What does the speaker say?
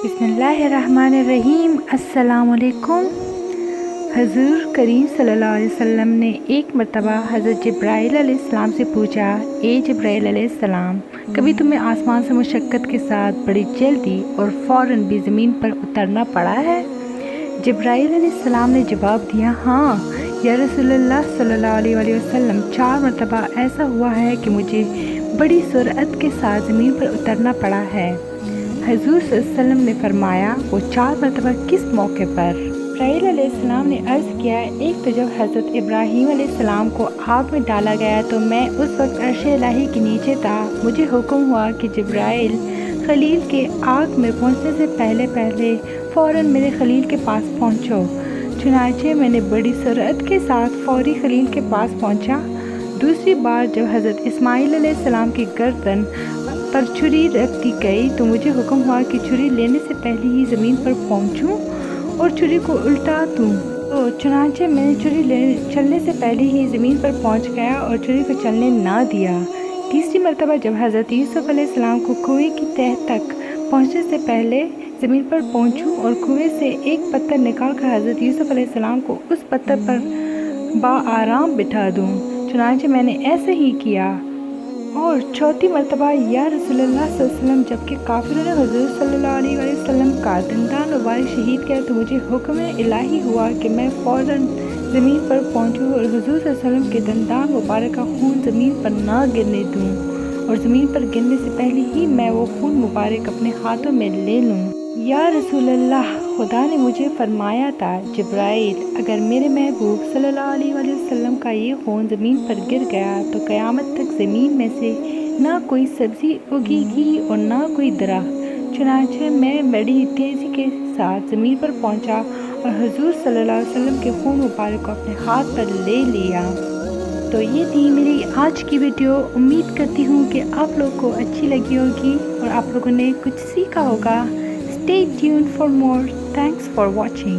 बिस्मिल्लाहिर्रहमानिर्रहीम। अस्सलाम वालेकुम। हज़ूर करीम सल्लल्लाहु अलैहि वसल्लम ने एक मरतबा हज़रत जिब्राईल अलैहिस्सलाम से पूछा, ए जिब्राईल अलैहिस्सलाम, कभी तुम्हें आसमान से मुशक्क़त के साथ बड़ी जल्दी और फ़ौरन भी ज़मीन पर उतरना पड़ा है? जिब्राईल अलैहिस्सलाम ने जवाब दिया, हाँ या रसूलल्लाह सल्लल्लाहु अलैहि वसल्लम, 4 मरतबा ऐसा हुआ है कि मुझे बड़ी सुरअत के साथ ज़मीन पर उतरना पड़ा है। हज़ूर सल्लल्लाहु अलैहि वसल्लम ने फरमाया, वो 4 मरतबा किस मौके पर? जिब्राईल अलैहिस्सलाम ने अर्ज़ किया, एक तो जब हज़रत इब्राहीम अलैहिस्सलाम को आग में डाला गया तो मैं उस वक्त अर्श इलाही के नीचे था। मुझे हुक्म हुआ कि जिब्राईल खलील के आग में पहुंचने से पहले फ़ौरन मेरे खलील के पास पहुंचो। चुनांचे मैंने बड़ी सुरअत के साथ फ़ौरी खलील के पास पहुंचा। दूसरी बार जब हज़रत इस्माईल अलैहिस्सलाम की गर्दन पर छुरी रख दी गई तो मुझे हुक्म हुआ कि छुरी लेने से पहले ही ज़मीन पर पहुंचूं और छुरी को उल्टा दूं। तो चुनांचे मैंने छुरी चलने से पहले ही ज़मीन पर पहुंच गया और छुरी को चलने ना दिया। तीसरी मरतबा जब हज़रत यूसुफ़ अलैहिस्सलाम को कुएं की तह तक पहुंचने से पहले ज़मीन पर पहुंचूं और कुएं से एक पत्थर निकाल कर हज़रत यूसुफ़ अलैहिस्सलाम को उस पत्थर पर बाआराम बिठा दूं। चुनांचे मैंने ऐसा ही किया। और चौथी मरतबा या रसूलल्लाह सल्लल्लाहु अलैहि वसल्लम, जबकि काफिरों ने हुज़ूर सल्लल्लाहु अलैहि वसल्लम का दंदान मुबारक शहीद किया तो मुझे हुक्म इलाही हुआ कि मैं फ़ौरन ज़मीन पर पहुंचूं और हुज़ूर सल्लल्लाहु अलैहि वसल्लम के दंदान मुबारक का खून ज़मीन पर ना गिरने दूं और ज़मीन पर गिरने से पहले ही मैं वो खून मुबारक अपने हाथों में ले लूं। या रसूलल्लाह, खुदा ने मुझे फरमाया था, जिब्राईल, अगर मेरे महबूब सल्लल्लाहु अलैहि वसल्लम का ये खून ज़मीन पर गिर गया तो क़यामत तक ज़मीन में से ना कोई सब्ज़ी उगेगी और ना कोई दरख्त। चुनांचे मैं बड़ी तेज़ी के साथ ज़मीन पर पहुंचा और हुज़ूर सल्लल्लाहु अलैहि वसल्लम के खून मुबारक को अपने हाथ पर ले लिया। तो ये थी मेरी आज की वीडियो। उम्मीद करती हूँ कि आप लोग को अच्छी लगी होगी और आप लोगों ने कुछ सीखा होगा। Stay tuned for more. Thanks for watching.